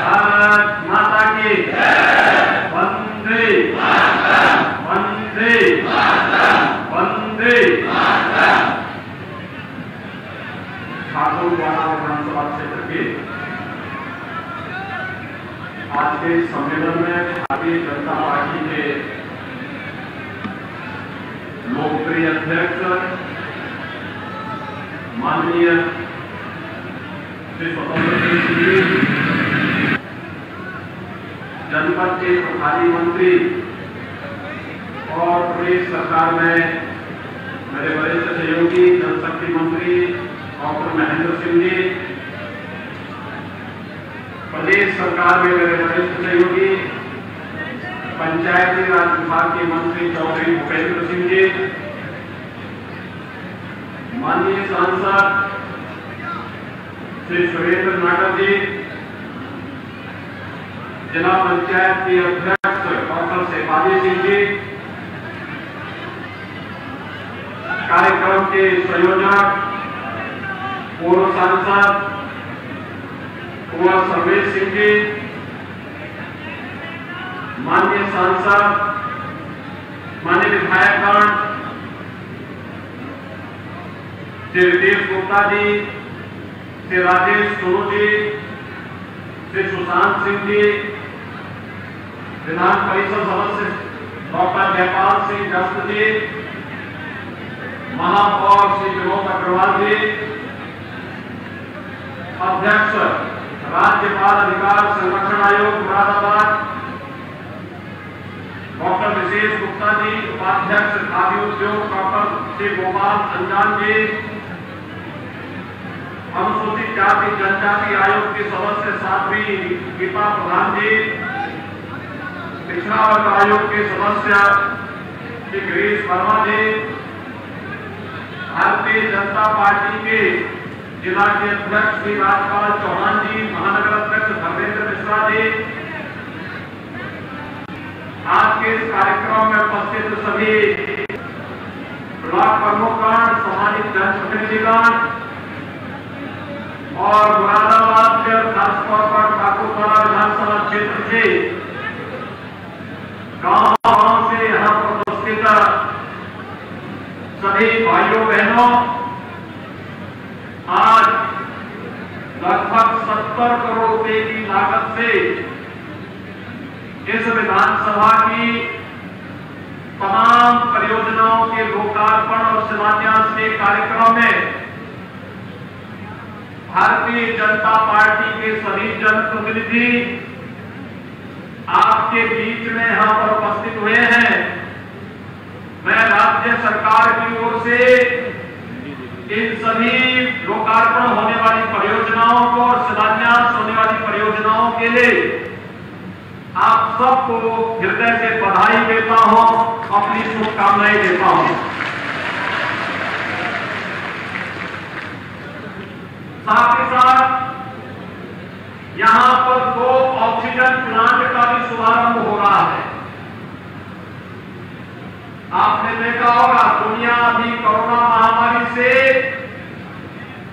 भारत माता की वंदे वंदे वंदे। ठाकुरवाड़ा विधानसभा क्षेत्र के आज के सम्मेलन में भारतीय जनता पार्टी के लोकप्रिय अध्यक्ष माननीय श्री स्वतंत्र सिंह जी, जनपद के प्रभारी मंत्री और प्रदेश सरकार में मेरे वरिष्ठ सहयोगी जनशक्ति मंत्री डॉक्टर महेंद्र सिंह जी, प्रदेश सरकार में मेरे वरिष्ठ सहयोगी पंचायती राज विभाग के मंत्री चौधरी भूपेंद्र सिंह जी, माननीय सांसद श्री सुरेंद्र नागर जी, जिला पंचायत के अध्यक्ष डॉक्टर शेफाली सिंह जी, कार्यक्रम के संयोजक पूर्व सांसद कुंवर सर्वेश सिंह जी, माननीय सांसद माननीय विधायकगण श्री रितेश गुप्ता जी, श्री राजेश सोनू जी, श्री सुशांत सिंह जी, विधान परिषद सदस्य डॉक्टर जयपाल सिंह जस्त जी, महापौर श्री विनोद अग्रवाल जी, अध्यक्ष राज्य बाल अधिकार संरक्षण आयोग मुरादाबाद डॉक्टर विशेष गुप्ता जी, उपाध्यक्ष खादी उद्योग डॉक्टर श्री गोपाल अंजान जी, अनुसूचित जाति जनजाति आयोग के सदस्य साध्वी गीता प्रधान जी, पिछड़ा वर्ग आयोग के सदस्य श्री गिरीश वर्मा जी, भारतीय जनता पार्टी के जिला के अध्यक्ष श्री राजपाल चौहान जी, महानगर अध्यक्ष धर्मेंद्र मिश्रा जी, आज के इस कार्यक्रम में उपस्थित सभी ब्लॉक प्रमुखगण, सम्मानित जनप्रतिनिधिगण और मुरादाबाद के खासतौर पर ठाकुरवाड़ा विधानसभा क्षेत्र से गांव से यहाँ पर उपस्थित सभी भाइयों बहनों, आज लगभग 70 करोड़ रुपए की लागत से इस विधानसभा की तमाम परियोजनाओं के लोकार्पण और शिलान्यास के कार्यक्रम में भारतीय जनता पार्टी के सभी जनप्रतिनिधि आपके बीच में यहां पर उपस्थित हुए हैं। मैं राज्य सरकार की ओर से इन सभी लोकार्पण होने वाली परियोजनाओं को और शिलान्यास होने वाली परियोजनाओं के लिए आप सबको हृदय से बधाई देता हूं, अपनी शुभकामनाएं देता हूं। साथ ही साथ यहां पर 2 ऑक्सीजन प्लांट का भी शुभारंभ हो रहा है। आपने देखा होगा दुनिया अभी कोरोना महामारी से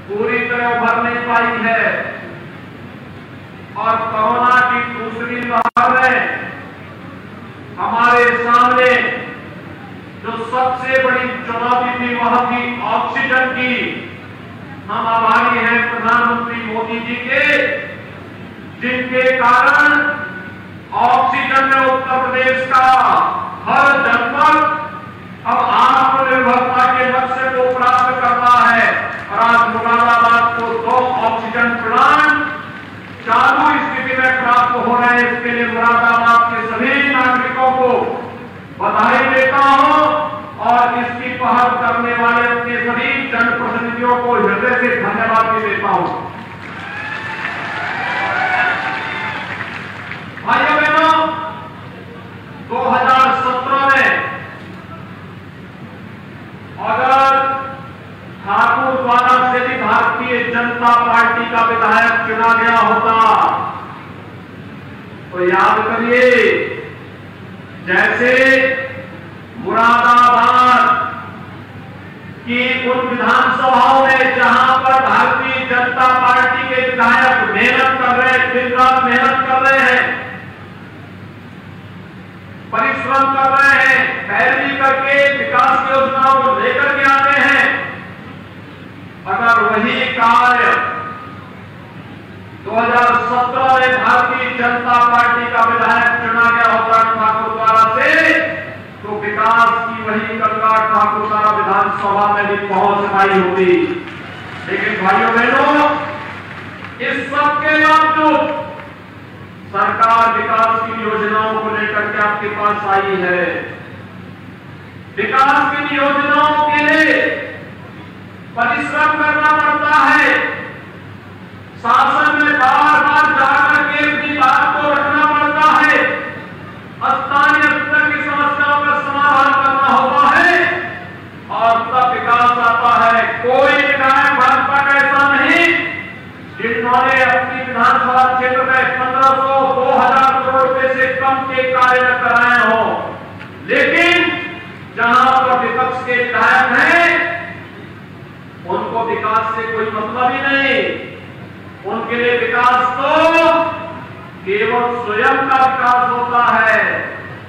पूरी तरह उभर नहीं पाई है और कोरोना की दूसरी लहर में हमारे सामने जो सबसे बड़ी चुनौती थी वह थी ऑक्सीजन की। हम आभारी हैं प्रधानमंत्री मोदी जी के, जिनके कारण ऑक्सीजन में उत्तर प्रदेश का हर जनपद अब आत्मनिर्भरता के लक्ष्य को प्राप्त करता है और आज मुरादाबाद को 2 ऑक्सीजन प्लांट चालू स्थिति में प्राप्त हो रहे हैं। इसके लिए मुरादाबाद के सभी नागरिकों को बधाई देता हूं और इसकी पहल करने वाले अपने सभी जनप्रतिनिधियों को हृदय से धन्यवाद भी देता हूं। भाइयों बहनों, 2017 में अगर ठाकुरवाड़ा से भी भारतीय जनता पार्टी का विधायक चुना गया होता तो याद करिए, जैसे मुरादाबाद की उन विधानसभाओं में जहां पर भारतीय जनता पार्टी के विधायक मेहनत कर रहे, दिन रात करके विकास की योजनाओं को लेकर के आते हैं, अगर वही कार्य 2017 में भारतीय जनता पार्टी का विधायक चुना गया होता ठाकुर द्वारा से, तो विकास की वही गंगा ठाकुर द्वारा विधानसभा में भी पहुंच पाई होती। लेकिन भाइयों बहनों, इस सब के बावजूद सरकार विकास की योजनाओं को लेकर के आपके पास आई है। विकास की योजनाओं के लिए परिश्रम करना पड़ता है, शासन में बार बार जाकर के अपनी बात को रखना पड़ता है, स्थानीय स्तर की समस्याओं का समाधान करना होता है, और तब विकास आता है। कोई विधायक भाजपा का ऐसा नहीं जिन्होंने अपनी विधानसभा क्षेत्र में 1500-2000 करोड़ रुपए से कम के कार्य न कराए हो। लेकिन जहां पर विपक्ष के विधायक हैं, उनको विकास से कोई मतलब ही नहीं। उनके लिए विकास तो केवल स्वयं का विकास होता है।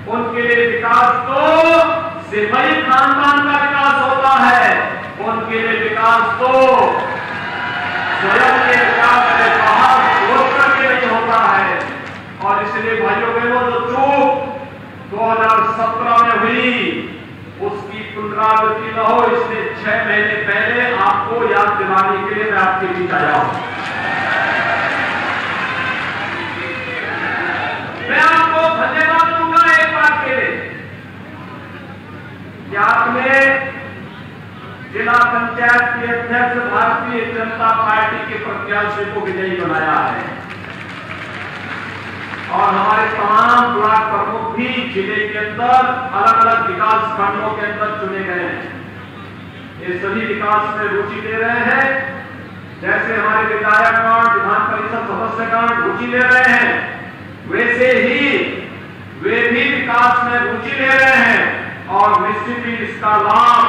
उनके लिए विकास तो सिपाही खानदान का विकास होता है। उनके लिए विकास तो स्वयं के विकास से बाहर सोच करके नहीं होता है। और इसलिए भाइयों बहनों, जो चूक 2017 में हुई उसकी पुनरावृत्ति न हो, इसलिए 6 महीने पहले आपको याद दिलाने के लिए मैं आपके बीच आया हूं। मैं आपको धन्यवाद दूंगा एक बात के लिए कि आपने जिला पंचायत के अध्यक्ष भारतीय जनता पार्टी के प्रत्याशी को विजयी बनाया है, और हमारे तमाम ब्लॉक प्रमुख भी जिले के अंदर अलग अलग विकास खंडों के अंदर चुने गए हैं। ये सभी विकास में रुचि ले रहे हैं। जैसे हमारे विधायकगण, विधान परिषद सदस्यगण रुचि ले रहे हैं, वैसे ही वे भी विकास में रुचि ले रहे हैं। और निश्चित ही इसका लाभ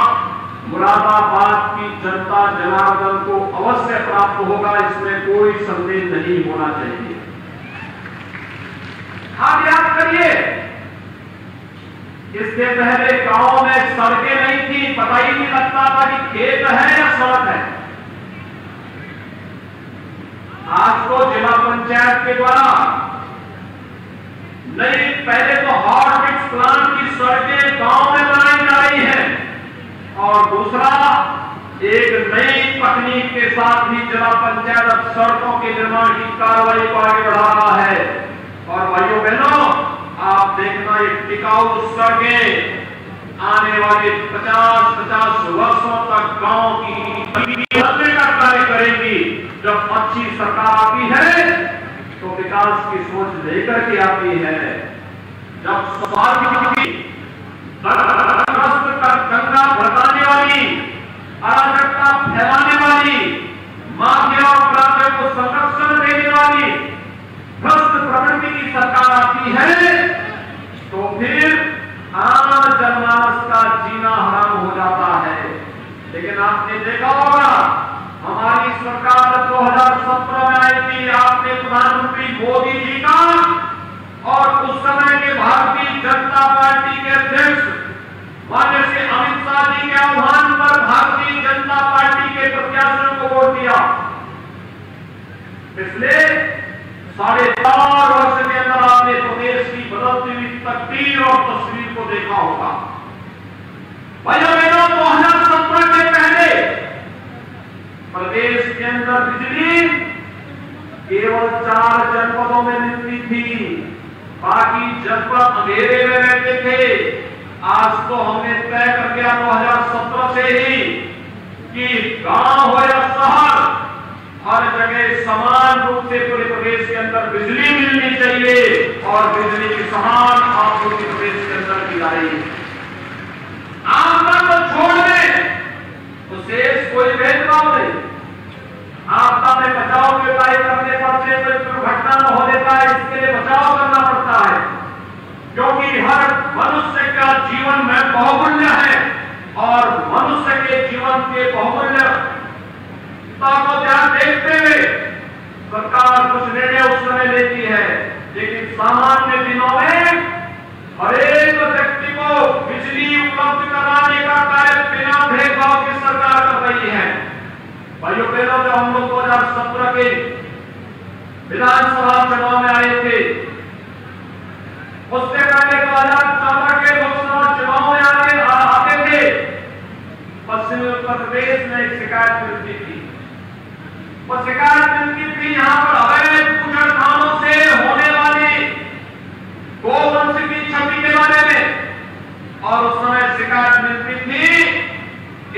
मुरादाबाद की जनता जनार्दन को अवश्य प्राप्त होगा, इसमें कोई संदेह नहीं होना चाहिए। आप याद करिए, इससे पहले गांव में सड़कें नहीं थी, पता ही नहीं लगता था कि खेत है या सड़क है। आज तो जिला पंचायत के द्वारा नई, पहले तो हॉट मिक्स प्लांट की सड़कें गांव में बनाई जा रही हैं, और दूसरा एक नई तकनीक के साथ ही जिला पंचायत अब सड़कों के निर्माण की कार्रवाई को आगे बढ़ा रहा है। और भाइयों बहनों, आप देखना, एक टिकाऊ सड़कें आने वाले 50 वर्षों तक गांव की बदलने का कार्य करेंगी। जब अच्छी सरकार आती है तो विकास की सोच लेकर के आती है। जब गंगा भड़काने वाली, अराजकता फैलाने वाली, माफिया और अपराधियों को संरक्षण देने वाली भ्रष्ट प्रवृत्ति की सरकार आती है, तो फिर आम जनमानस का जीना हराम हो जाता है। लेकिन आपने देखा होगा, हमारी सरकार 2017 में आई थी, आपने प्रधानमंत्री मोदी जी का और उस समय के भारतीय जनता पार्टी के अध्यक्ष माननीय श्री अमित शाह जी के आह्वान पर भारतीय जनता पार्टी के प्रत्याशियों को वोट दिया। पिछले 4.5 वर्ष के अंदर आपने प्रदेश की बदलती हुई तकदीर और तस्वीर को देखा होगा। भाइयों बहनों, 2017 के पहले प्रदेश के अंदर बिजली केवल 4 जनपदों में मिलती थी, बाकी जनपद अंधेरे में रहते थे। आज तो हमने तय कर दिया 2017 से ही कि गांव हो या शहर, हर जगह समान रूप से पूरे प्रदेश के अंदर बिजली मिलनी चाहिए, और बिजली की समान आपूर्ति प्रदेश के अंदर की जाएगी। आपदा को छोड़ दें तो शेष कोई भेदभाव नहीं। आपदा में बचाव के उपाय करने पड़ते हैं, तो दुर्घटना न होने पाए इसके लिए बचाव करना पड़ता है, क्योंकि हर मनुष्य का जीवन में बहुमूल्य है, और मनुष्य के जीवन के बहुमूल्य को ध्यान देखते हुए सरकार कुछ निर्णय उस समय लेती है। लेकिन सामान्य दिनों में हर एक व्यक्ति को बिजली उपलब्ध चुनाव में आए थे, उससे पहले 2014 के लोकसभा चुनाव में आते थे, पश्चिमी उत्तर प्रदेश में एक शिकायत मिलती थी। वो शिकायत मिलती थी यहाँ पर अवैध कुचलखानों से होने वाली गोवंश की क्षति के बारे में, और उस समय शिकायत मिलती थी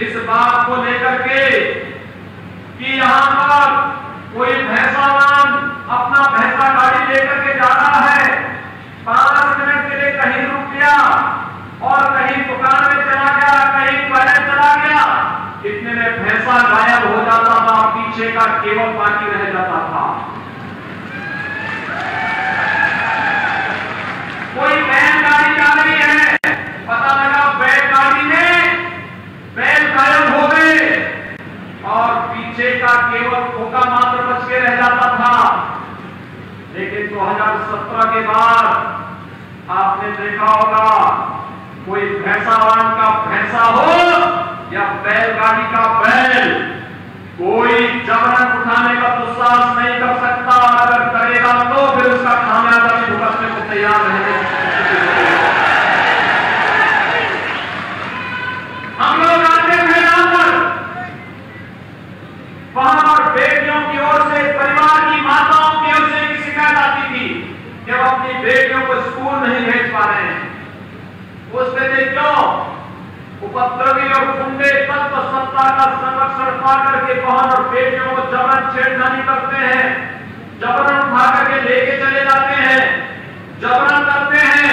इस बात को लेकर के कि यहाँ पर कोई भैंसावान अपना भैंसा गाड़ी लेकर के जा रहा है, 5 मिनट के लिए कहीं रुक गया और कहीं दुकान में चला गया, कहीं टॉयलेट चला गया, इतने में भैंसा गायब हो जाता था, पीछे का केवल बाकी रह जाता था। कोई बैलगाड़ी जा रही है, पता लगा बैलगाड़ी में बैल गायब हो गए और पीछे का केवल खोखा मात्र बच के रह जाता था। लेकिन 2017 के बाद आपने देखा होगा, कोई भैंसावान का भैंसा हो या बैलगाड़ी का बैल, कोई जबरन उठाने का दुस्साहस नहीं कर सकता। अगर करेगा तो फिर उसका खामियाजा भी भुगतने को तैयार रहने। हम लोग आते मैदान पर, वहां पर बेटियों की ओर से, परिवार की माताओं की ओर से एक शिकायत आती थी कि वो अपनी बेटियों को स्कूल नहीं भेज पा रहे हैं। पूछते थे क्यों? उपद्रवी और गुंडे तत्व सत्ता का संरक्षण पा करके बहन और बेटियों को जबरन छेड़खानी करते हैं, जबरन उठा करके लेके चले जाते हैं, जबरन करते हैं।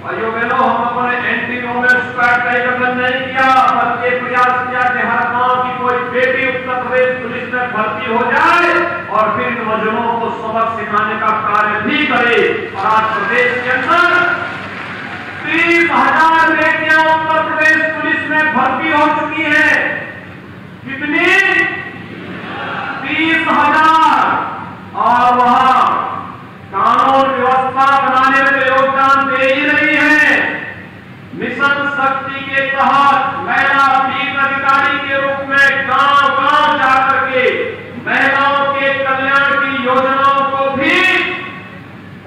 भाइयों बहनों, हम लोगों ने एंटी वुमेन स्क्वाड का गठन नहीं किया, बल्कि प्रयास किया कि हर गांव की कोई बेटी उत्तर प्रदेश पुलिस में भर्ती हो जाए और फिर नौजवानों को सबक सिखाने का कार्य भी करे। और आज प्रदेश के अंदर 30,000 बेटियां उत्तर प्रदेश पुलिस में भर्ती हो चुकी है। कितनी? 30,000। और वहां कानून व्यवस्था बनाने में योगदान दे ही रही है। मिशन शक्ति के तहत महिला पीठ अधिकारी के रूप में गांव-गांव जाकर के महिलाओं के कल्याण की योजनाओं को भी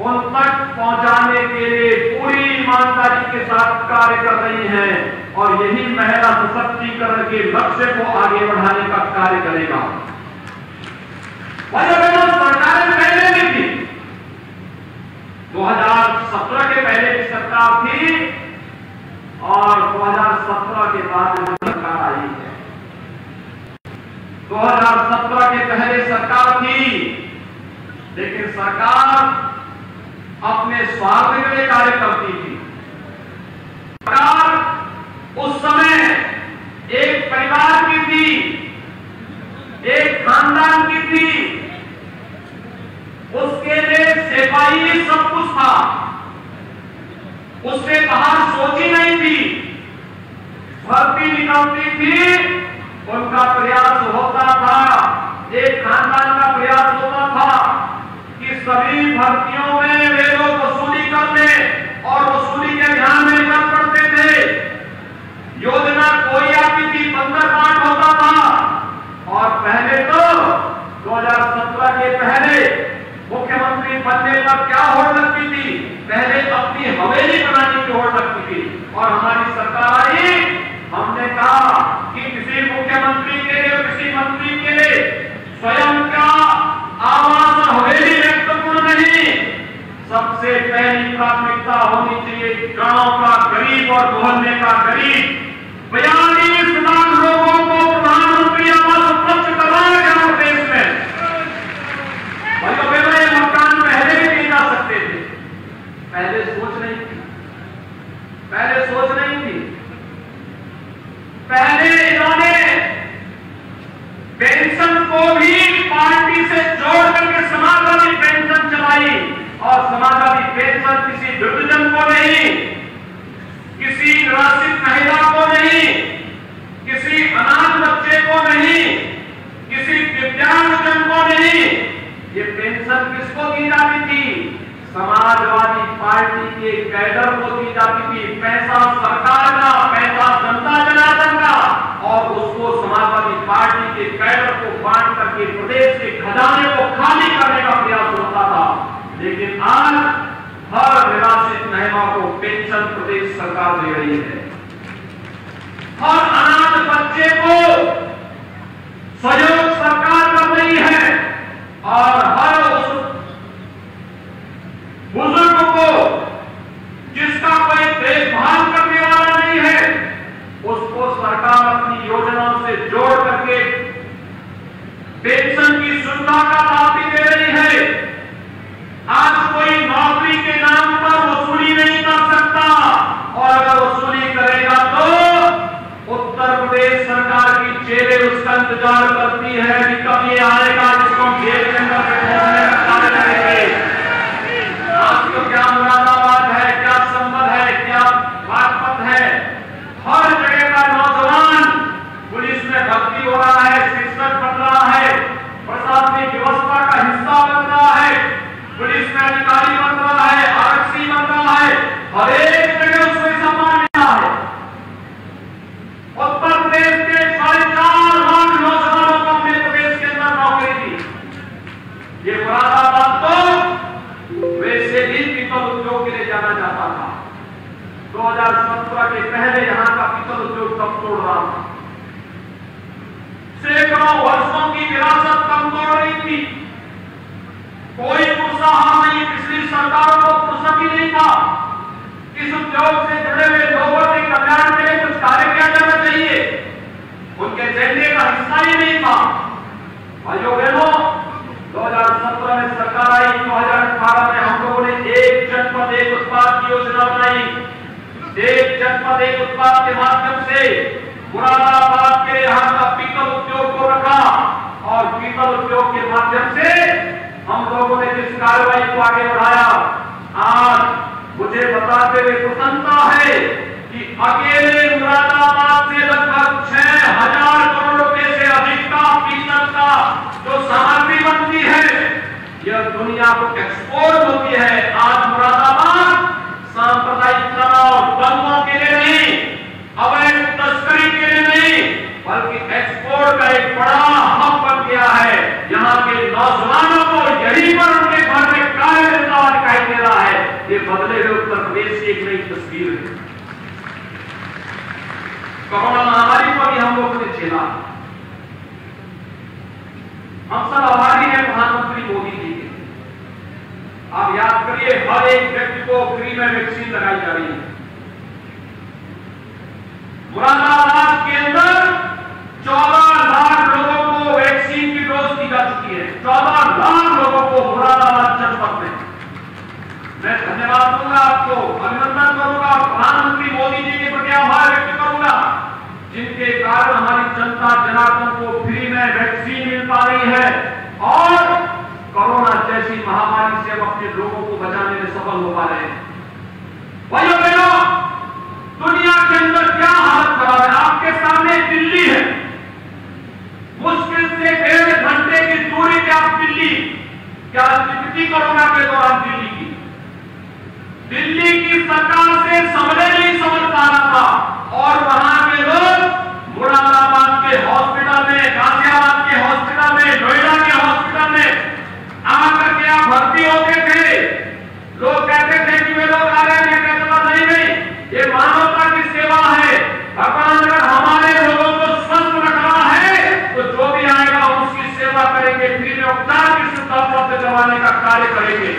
उन तक पहुंचाने के लिए पूरी ईमानदारी के साथ कार्य कर रही हैं, और यही महिला सशक्तिकरण के लक्ष्य को आगे बढ़ाने का कार्य करेगा। सरकार पहले भी थी, 2017 के पहले की सरकार थी और 2017 के बाद सरकार आई है। 2017 के पहले सरकार थी, लेकिन सरकार अपने स्वार्थ के लिए कार्य करती थी। सरकार उस समय एक परिवार की थी, एक खानदान की थी, उसके लिए सिपाही सब कुछ था, उससे बाहर सोची नहीं थी। भर्ती निकलती थी, उनका प्रयास होता था, एक खानदान का प्रयास होता था कि सभी भर्तियों में वे लोग वसूली कर ले, और वसूली के ध्यान में निकल पड़ते थे। योजना कोई आती थी, बंदरबांट होता था। और पहले तो 2017 के पहले मुख्यमंत्री बनने पर क्या होड़ लगती थी? पहले अपनी हवेली बनाने की होड़ लगती थी। और हमारी सरकार आई, हमने कहा कि किसी मुख्यमंत्री के लिए, किसी मंत्री के लिए स्वयं का आवास और हवेली महत्वपूर्ण नहीं, सबसे पहली प्राथमिकता होनी चाहिए गांव का गरीब और मोहल्ले का गरीब। 42 लाख लोगों को प्रधानमंत्री आवास उपलब्ध करवाया गया प्रदेश में। ये मकान पहले भी नहीं जा सकते थे, पहले सोच नहीं थी, पहले सोच नहीं थी। पहले इन्होंने पेंशन को भी पार्टी से जोड़ करके समाजवादी पेंशन चलाई, और समाजवादी पेंशन किसी वृद्धजन को नहीं, किसी निराश्रित महिला को नहीं, किसी अनाथ बच्चे को नहीं, किसी दिव्यांगजन को नहीं, ये पेंशन किसको दी जाती थी? समाजवादी पार्टी के कैडर को दी जाती थी। पैसा सरकार का, पैसा जनता जनार्दन का। और उसको समाजवादी पार्टी के कैडर को बांट करके प्रदेश के खजाने को खाली करने का प्रयास होता था। लेकिन आज हर निराश्रित महिला को पेंशन प्रदेश सरकार दे रही है, हर अनाथ बच्चे को सहयोग सरकार कर रही है और हर उस बुजुर्ग को जिसका कोई देखभाल करने वाला नहीं है उसको सरकार अपनी योजनाओं से जोड़ करके पेंशन की सुविधा का लाभ भी दे रही है। आज कोई नौकरी के नाम पर वसूली नहीं कर सकता और अगर वसूली करेगा तो उत्तर प्रदेश सरकार की जेलें उसका इंतजार करती है कि कब ये आएगा जिसको जेल के अंदर बैठाने का कार्य करेंगे। आपको क्या मुरादाबाद है, क्या संबल है, क्या बागपत है, हर जगह का नौजवान पुलिस में भर्ती हो रहा है, शिक्षक बन रहा है, प्रशासनिक व्यवस्था का हिस्सा बन रहा है, पुलिस में अधिकारी बन रहा है, आरक्षी बन रहा है, हर एक जगह उसको सम्मान मिला है। उत्तर प्रदेश के 4.5 लाख नौजवानों को अपने प्रदेश के अंदर नौकरी दी। ये मुरादाबाद तो वैसे भी पीतल उद्योग के लिए जाना जाता था। 2017 के पहले यहां का पीतल उद्योग कम तोड़ रहा था, सैकड़ों वर्षों की विरासत कम तोड़ रही थी। कोई प्रोत्साहन नहीं, पिछली सरकारों को फुर्सत ही नहीं था। इस उद्योग से जुड़े हुए लोगों के कल्याण के लिए कुछ कार्य किया जाना चाहिए, उनके एजेंडे का हिस्सा ही नहीं था। भाइयों बहनों, 2017 में सरकार आई, 2018 में हम लोगों ने एक जनपद एक उत्पाद की योजना बनाई। एक जनपद एक उत्पाद के माध्यम से मुरादाबाद के यहाँ का पीतल उद्योग को रखा और पीतल उद्योग के माध्यम से हम लोगों ने जिस कार्रवाई को आगे बढ़ाया, आज मुझे बताते हुए प्रसन्नता है कि अकेले मुरादाबाद से लगभग 6,000 करोड़ रुपए से अधिक का पीतल का जो सामग्री बनती है यह दुनिया को एक्सपोर्ट होती है। आज मुरादाबाद सांप्रदायिक तनाव दंगों के लिए नहीं, अवैध तस्करी के लिए नहीं, बल्कि एक्सपोर्ट का एक बड़ा हब बन गया है। यहाँ के नौजवानों को यहीं पर उनके घर में कार्य मिलता हुआ दिखाई दे रहा है। ये बदले हुए उत्तर प्रदेश की एक नई तस्वीर है। कोरोना महामारी को भी हम लोगों ने झेला। हम सब आभारी हैं प्रधानमंत्री मोदी जी के। आप याद करिए, हर एक व्यक्ति को फ्री में वैक्सीन लगाई जा रही है। मुरादाबाद के अंदर 14 लाख लोगों को वैक्सीन की डोज दी जा चुकी है। 14 लाख लोगों को मुरादाबाद जनपद में। मैं धन्यवाद दूंगा, आपको अभिनंदन करूंगा, प्रधानमंत्री मोदी जी के प्रति आभार व्यक्त करूंगा, जिनके कारण हमारी जनता जनार्दन को फ्री में वैक्सीन मिल पा रही है और कोरोना जैसी महामारी से हम अपने लोगों को बचाने में सफल हो पा रहे हैं। भाइयों बहनों, दुनिया के अंदर क्या हालत खराब है। आपके सामने दिल्ली है, मुश्किल से 1.5 घंटे की दूरी पे आप दिल्ली, क्या स्थिति कोरोना के दौरान दिल्ली की सरकार से समझे नहीं समझ पा रहा था और वहां के लोग मुरादाबाद के हॉस्पिटल में, गाजियाबाद के हॉस्पिटल में, नोएडा के हॉस्पिटल में आकर के आप भर्ती होते थे। लोग कहते थे कि वे लोग आ रहे हैं, कहते थे नहीं, ये मानवता की सेवा है। भगवान अगर हमारे लोगों को स्वस्थ रख रहा है तो जो भी आएगा उसकी सेवा करेंगे, फ्री में उपचार की सुविधा उपलब्ध करवाने का कार्य करेंगे।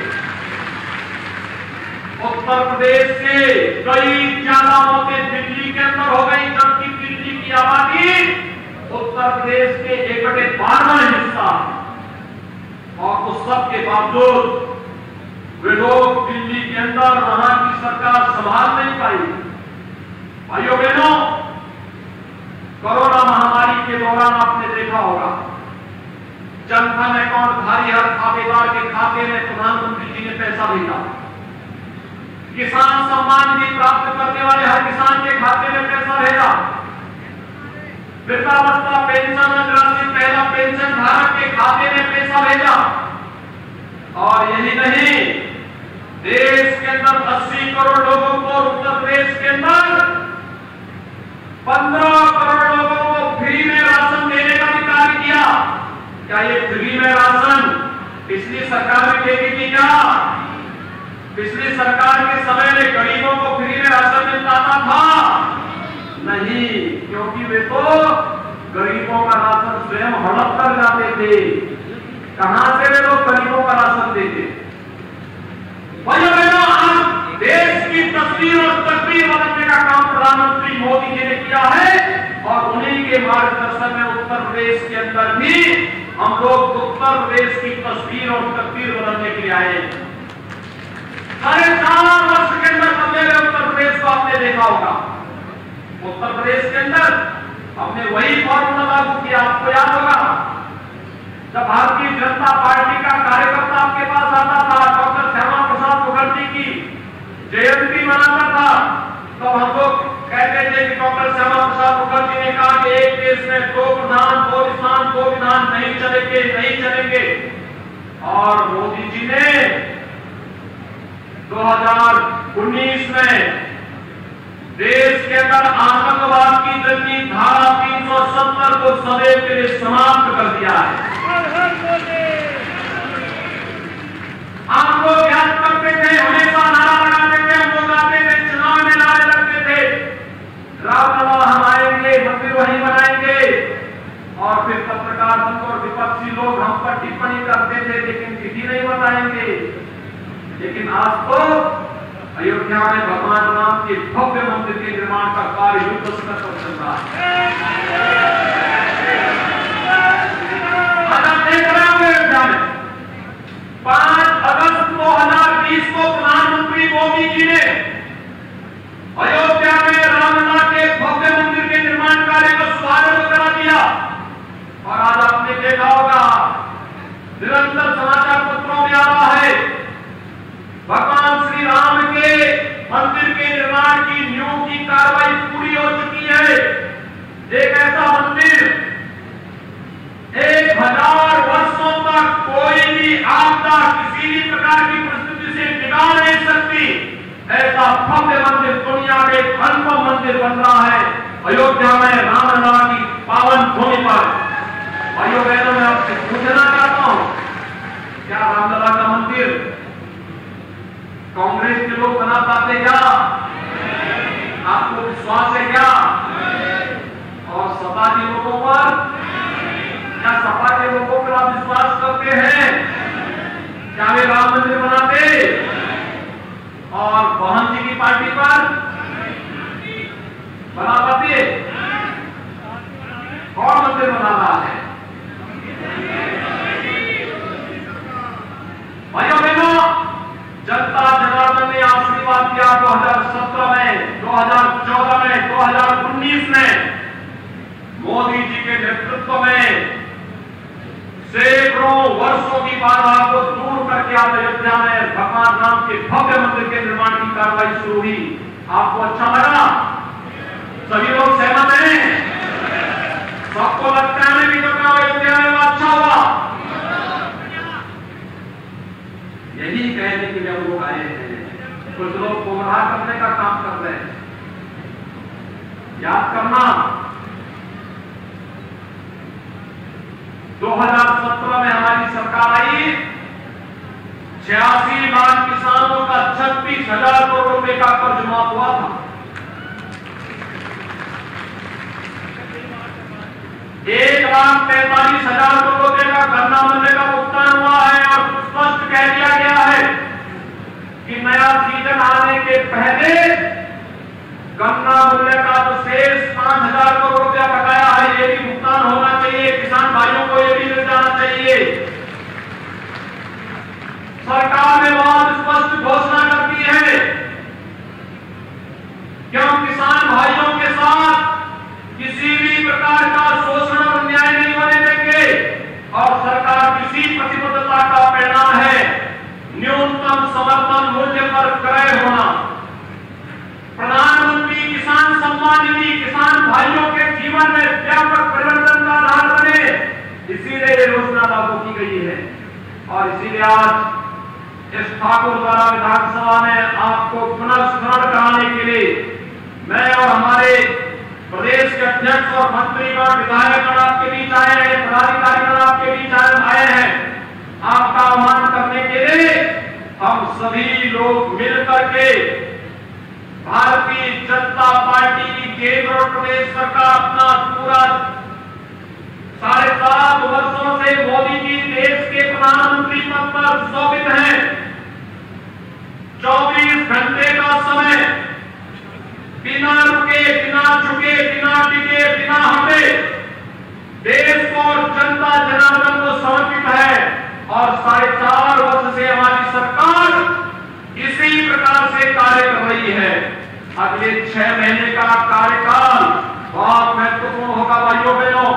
उत्तर प्रदेश के कई ज्यादा मौतें दिल्ली के अंदर हो गई, जबकि दिल्ली की आबादी उत्तर प्रदेश के 1/12 हिस्सा और उस सब के बावजूद वे लोग दिल्ली के अंदर वहां की सरकार संभाल नहीं पाई। भाइयों बहनों, कोरोना महामारी के दौरान आपने देखा होगा, जनधन अकाउंट धारी हर खातेदार के खाते में प्रधानमंत्री जी ने पैसा भेजा। किसान सम्मान निधि प्राप्त करने वाले हर किसान के खाते में पैसा भेजा। वृद्धावस्था पेंशन राशि पहला पेंशन धारक के खाते में पैसा भेजा। और यही नहीं, देश के अंदर 80 करोड़ लोगों को, उत्तर प्रदेश के अंदर 15 करोड़ लोगों को क्या ये फ्री में राशन पिछली सरकार में देती थी क्या? पिछली सरकार के समय में गरीबों को फ्री में राशन मिलता था? नहीं, क्योंकि वे तो गरीबों का राशन स्वयं हड़प कर जाते थे। कहां से वे लोग गरीबों का राशन देते? भाइयों बहनों, आज देश की तस्वीर और तस्वीर बदलने का काम प्रधानमंत्री मोदी जी ने किया है और उन्हीं के मार्गदर्शन में उत्तर प्रदेश के अंदर भी हम लोग उत्तर प्रदेश की तस्वीर और तस्वीर बदलने के लिए आए। 4.5 वर्ष के अंदर बदले हुए उत्तर प्रदेश को आपने देखा होगा। उत्तर प्रदेश के अंदर हमने वही फॉर्मूला लागू किया। आपको याद होगा, जब भारतीय जनता पार्टी का कार्यकर्ता आपके पास आता था, डॉक्टर श्यामा प्रसाद मुखर्जी की जयंती मनाता था, तो हम लोग कहते थे कि डॉक्टर श्यामा प्रसाद मुखर्जी ने कहा कि एक देश में 2 प्रधान 2 किसान 2 विधान नहीं चलेंगे। और मोदी जी ने 2019 में देश के अंदर आतंकवाद की दंडी धारा 370 को सदैव के लिए समाप्त कर दिया है। आप लोग याद करते थे, हमेशा नारा लगाते थे, हम लोग आते थे, चुनाव में नारे लगते थे, रामलला हम आएंगे, मंदिर वहीं बनाएंगे। और फिर पत्रकार संघ और विपक्षी लोग हम पर टिप्पणी करते थे, लेकिन तिथि नहीं बताएंगे। लेकिन आज तो अयोध्या में भगवान राम के भव्य मंदिर के निर्माण का कार्य युद्ध स्तर पर चल रहा है। आज आप देख रहे होंगे अयोध्या में 5 अगस्त 2020 को प्रधानमंत्री मोदी जी ने अयोध्या में रामलला के भव्य मंदिर के निर्माण कार्य का शुभारंभ करा दिया। और आज आपने देखा होगा, निरंतर समाचार पत्रों में आ रहा है, भगवान श्री राम के मंदिर के निर्माण की नींव की कार्रवाई पूरी हो चुकी है। एक ऐसा मंदिर 1000 वर्षों तक कोई भी आपदा किसी भी प्रकार की परिस्थिति से बिगाड़ नहीं सकती। ऐसा भव्य मंदिर, दुनिया का एक अनुपम मंदिर बन रहा है अयोध्या में रामलला की पावन भूमि पर। भाइयों बहनों, मैं आपसे पूछना चाहता हूं, क्या रामलला का मंदिर कांग्रेस के लोग बना पाते क्या? आपको विश्वास है क्या? और सपा के लोगों पर, क्या सपा के लोगों पर आप विश्वास करते हैं? क्या वे राम मंदिर बनाते? और बहन जी की पार्टी पर बना पाते? कौन मंदिर बना रहा है? भाइयों बहनों, जनता जनार्दन ने आशीर्वाद दिया 2017 में, 2014 में, 2019 में। मोदी जी के नेतृत्व में सैकड़ों वर्षों की बाधा को दूर करके आज अयोध्या में भगवान राम के भव्य मंदिर के निर्माण की कार्रवाई शुरू हुई। आपको अच्छा लगा? सभी लोग सहमत हैं? सबको लगता है कि जो काम अयोध्या में अच्छा हुआ? यही कहने के लिए लोग आए हैं। कुछ लोग गुमराह करने का काम कर रहे हैं। याद करना, 2017 में हमारी सरकार आई, 86 लाख किसानों का 36,000 करोड़ रुपए का कर्ज माफ हुआ था। 1,43,000 करोड़ रुपए का गन्ना मूल्य का भुगतान हुआ है। और स्पष्ट कह दिया गया है कि नया सीजन आने के पहले गन्ना मूल्य का जो शेष 5,000 करोड़ रुपया बकाया है, ये भी भुगतान होना चाहिए। किसान भाइयों को ये भी मिल जाना चाहिए। सरकार ने बहुत स्पष्ट घोषणा करती है कि हम किसान भाइयों के साथ किसी भी प्रकार का शोषण और अन्याय नहीं होने देंगे। और सरकार किसी प्रतिबद्धता का परिणाम है न्यूनतम समर्थन मूल्य पर क्रय होना। प्रधानमंत्री किसान सम्मान निधि किसान भाइयों के जीवन में व्यापक परिवर्तन का आधार बने, इसीलिए ये योजना लागू की गई है। और इसीलिए आज इस ठाकुर द्वारा विधानसभा में आपको पुनर्स्मरण कराने के लिए मैं और हमारे प्रदेश के अध्यक्ष और मंत्रीगण, विधायकगण आपके बीच आए हैं, पदाधिकारीगण आपके बीच आए हैं आपका आह्वान करने के लिए। हम सभी लोग मिलकर के भारतीय जनता पार्टी की केंद्र और प्रदेश सरकार अपना पूरा 7.5 वर्षों से मोदी जी देश के प्रधानमंत्री पद पर शोभित हैं। 24 घंटे का समय बिना रुके, बिना झुके, बिना टिके, बिना हटे देश को और जनता जनार्दन को समर्पित है। और 4.5 वर्ष से हमारी सरकार इसी प्रकार से कार्य कर रही है। अगले 6 महीने का कार्यकाल बहुत महत्वपूर्ण होगा भाइयों बहनों।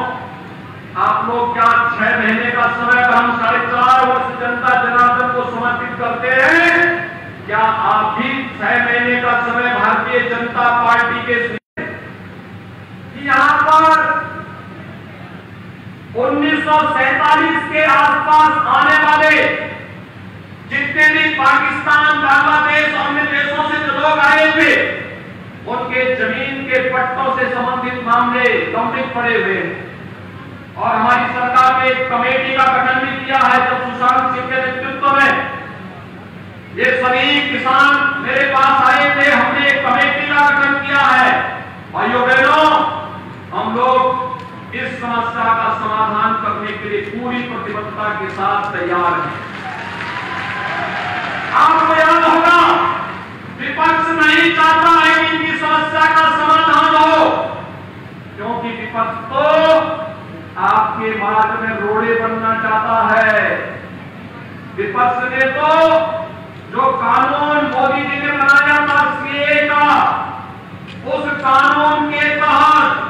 आप लोग क्या 6 महीने का समय हम 4.5 वर्ष जनता जनार्दन को समर्पित करते हैं, क्या आप भी 6 महीने का समय भारतीय जनता पार्टी के यहाँ पर 1947 के आसपास आने वाले जितने भी पाकिस्तान, बांग्लादेश और अन्य देशों से जो लोग आए थे उनके जमीन के पट्टों से संबंधित मामले लंबित पड़े हुए और हमारी सरकार ने एक कमेटी का गठन भी किया है। जब सुशांत सिंह के नेतृत्व में ये सभी किसान मेरे पास आए थे, हमने एक कमेटी का गठन किया है। भाइयों बहनों, हम लोग इस समस्या का समाधान करने के लिए पूरी प्रतिबद्धता के साथ तैयार हैं। आपको याद होगा विपक्ष नहीं चाहता है कि इनकी समस्या का समाधान हो, क्योंकि विपक्ष तो आपके मार्ग में रोड़े बनना चाहता है। विपक्ष ने तो जो कानून मोदी जी ने बनाया था सीएए का, उस कानून के तहत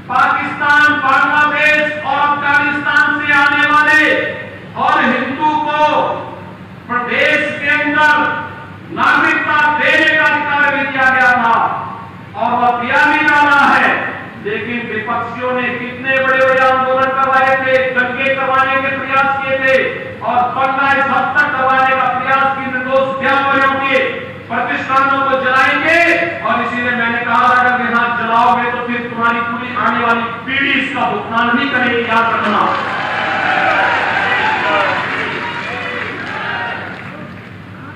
पाकिस्तान, बांग्लादेश और अफगानिस्तान से आने वाले और हिंदू को प्रदेश के अंदर नागरिकता देने का अधिकार भी दिया गया था और वह दिया भी जाना है। लेकिन विपक्षियों ने कितने बड़े बड़े आंदोलन करवाए थे, दंगे करवाने के प्रयास किए थे और पंगा इस हद तक करवाने का प्रयास की निर्दोष व्यापारियों के प्रतिष्ठानों को जलाएंगे। और इसीलिए मैंने कहा अगर यहाँ जलाओगे तो फिर तुम्हारी पूरी आने वाली पीढ़ी इसका भुगतान भी करेगी, याद रखना।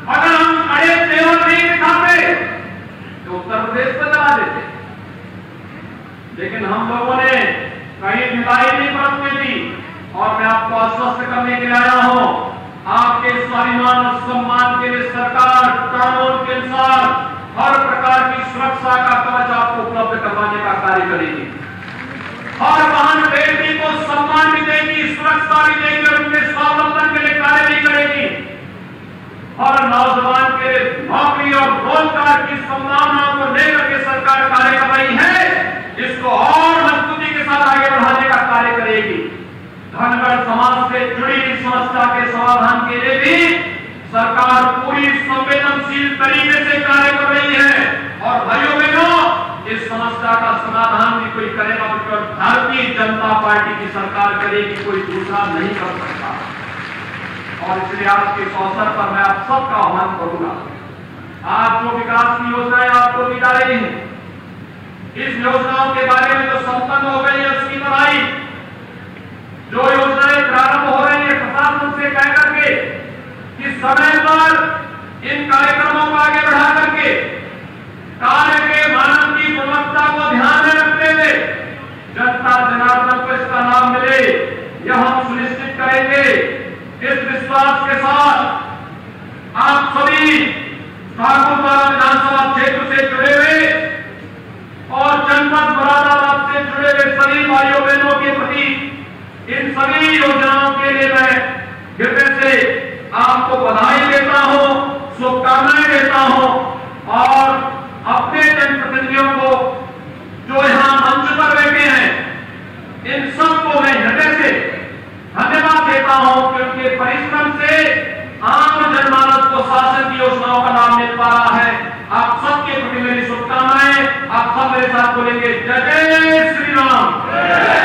अगर हम कड़े तेवर नहीं दिखाते तो उत्तर प्रदेश को जला देते, लेकिन हम लोगों ने कहीं ढिलाई नहीं बरतने दी। और मैं आपको आश्वस्त करने के लिए आया हूं, आपके स्वाभिमान और सम्मान के लिए सरकार कानून के अनुसार हर प्रकार की सुरक्षा का कवच आपको उपलब्ध करवाने का कार्य करेगी। हर बहन बेटी को सम्मान भी देगी, सुरक्षा भी देगी और उनके स्वावलंबन के लिए कार्य भी करेगी। हर नौजवान के नौकरी और रोजगार की संभावनाओं को लेकर के सरकार कार्य कर रही है, इसको और मजबूती के साथ आगे बढ़ाने का कार्य करेगी। धनगर समाज से जुड़ी इस समस्या के समाधान के लिए भी सरकार पूरी संवेदनशील तरीके से कार्य कर रही है। और भाइयों बहनों, इस समस्या का समाधान भी कोई करेगा तो भारतीय जनता पार्टी की सरकार करेगी, कोई दूसरा नहीं कर सकता। और इसलिए आज के अवसर पर मैं आप सबका आह्वान करूंगा, आज जो विकास की योजनाएं आपको दी जा रही हैं, इस योजनाओं के बारे में जो संपन्न हो गई है उसकी बधाई। जो योजनाएं प्रारंभ हो रही है प्रशासन से कह करके कि समय पर इन कार्यक्रमों को आगे बढ़ा करके कार्य के मानव की गुणवत्ता को ध्यान में रखते हुए जनता जनार्दन को इसका लाभ मिले, यह हम सुनिश्चित करेंगे। इस विश्वास के साथ आप सभी ठाकुरद्वारा विधानसभा क्षेत्र से जुड़े हुए और जनपद मुरादाबाद से जुड़े हुए सभी भाइयों बहनों के प्रति इन सभी योजनाओं के लिए मैं हृदय से आपको बधाई देता हूं, शुभकामनाएं देता हूं और अपने जनप्रतिनिधियों को जो यहां मंच पर बैठे हैं इन सबको मैं हृदय से धन्यवाद देता हूं कि उनके परिश्रम से आम जनमानस को शासन की योजनाओं का लाभ मिल पा रहा है। आप सबके प्रति मेरी शुभकामनाएं। आप सब मेरे साथ बोलेंगे जय श्री राम।